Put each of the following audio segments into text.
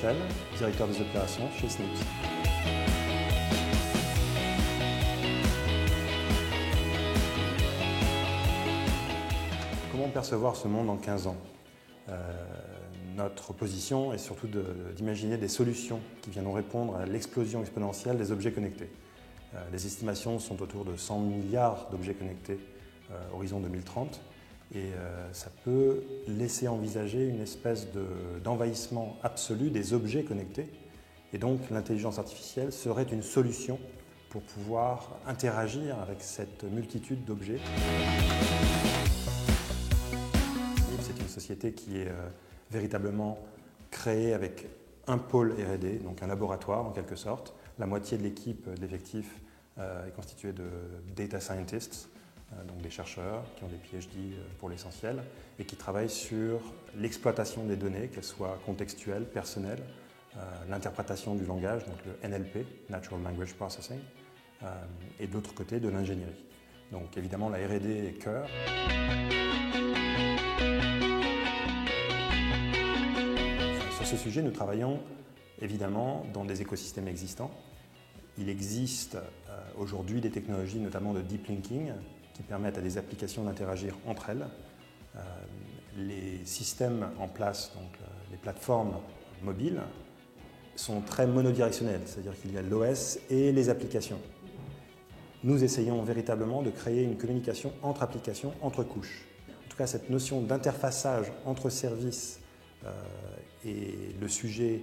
Michel, directeur des opérations chez Snips. Comment percevoir ce monde en 15 ans? Notre position est surtout d'imaginer des solutions qui viendront répondre à l'explosion exponentielle des objets connectés. Les estimations sont autour de 100 milliards d'objets connectés horizon 2030 et ça peut laisser envisager une espèce d'envahissement absolu des objets connectés et donc l'intelligence artificielle serait une solution pour pouvoir interagir avec cette multitude d'objets. C'est une société qui est véritablement créée avec un pôle R&D, donc un laboratoire en quelque sorte. La moitié de l'équipe d'effectifs est constituée de data scientists, donc des chercheurs qui ont des PhD pour l'essentiel et qui travaillent sur l'exploitation des données, qu'elles soient contextuelles, personnelles, l'interprétation du langage, donc le NLP, Natural Language Processing, et de l'autre côté de l'ingénierie. Donc évidemment la R&D est cœur. Sur ce sujet, nous travaillons évidemment dans des écosystèmes existants. Il existe aujourd'hui des technologies, notamment de deep linking, qui permettent à des applications d'interagir entre elles. Les systèmes en place, donc les plateformes mobiles, sont très monodirectionnels, c'est-à-dire qu'il y a l'OS et les applications. Nous essayons véritablement de créer une communication entre applications, entre couches. En tout cas, cette notion d'interfaçage entre services est le sujet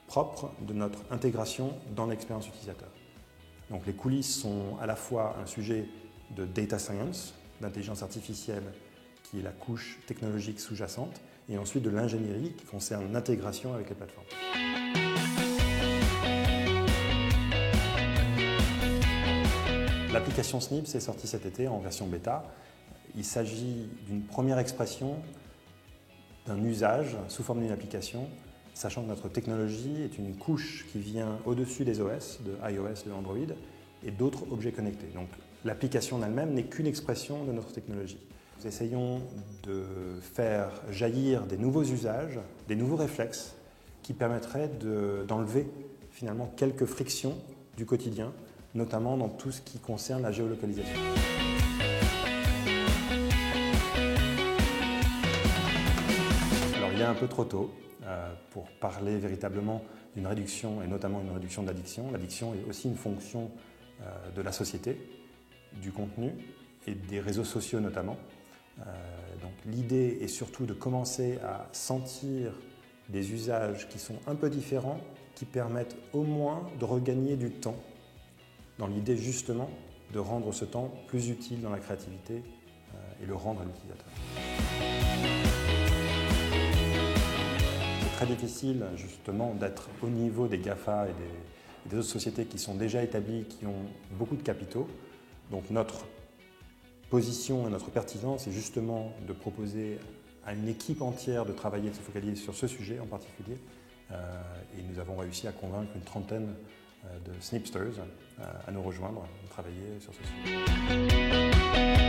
propre de notre intégration dans l'expérience utilisateur. Donc les coulisses sont à la fois un sujet de data science, d'intelligence artificielle qui est la couche technologique sous-jacente, et ensuite de l'ingénierie qui concerne l'intégration avec les plateformes. L'application Snips est sortie cet été en version bêta. Il s'agit d'une première expression d'un usage sous forme d'une application, sachant que notre technologie est une couche qui vient au-dessus des OS, de iOS, de Android, et d'autres objets connectés. Donc l'application en elle-même n'est qu'une expression de notre technologie. Nous essayons de faire jaillir des nouveaux usages, des nouveaux réflexes qui permettraient d'enlever finalement quelques frictions du quotidien, notamment dans tout ce qui concerne la géolocalisation. Alors il est un peu trop tôt pour parler véritablement d'une réduction, et notamment une réduction de l'addiction. L'addiction est aussi une fonction de la société, du contenu et des réseaux sociaux notamment. Donc l'idée est surtout de commencer à sentir des usages qui sont un peu différents, qui permettent au moins de regagner du temps, dans l'idée justement de rendre ce temps plus utile dans la créativité et le rendre à l'utilisateur. C'est très difficile justement d'être au niveau des GAFA et des autres sociétés qui sont déjà établies, qui ont beaucoup de capitaux. Donc notre position et notre pertinence est justement de proposer à une équipe entière de travailler, de se focaliser sur ce sujet en particulier. Et nous avons réussi à convaincre une trentaine de Snipsters à nous rejoindre, à travailler sur ce sujet.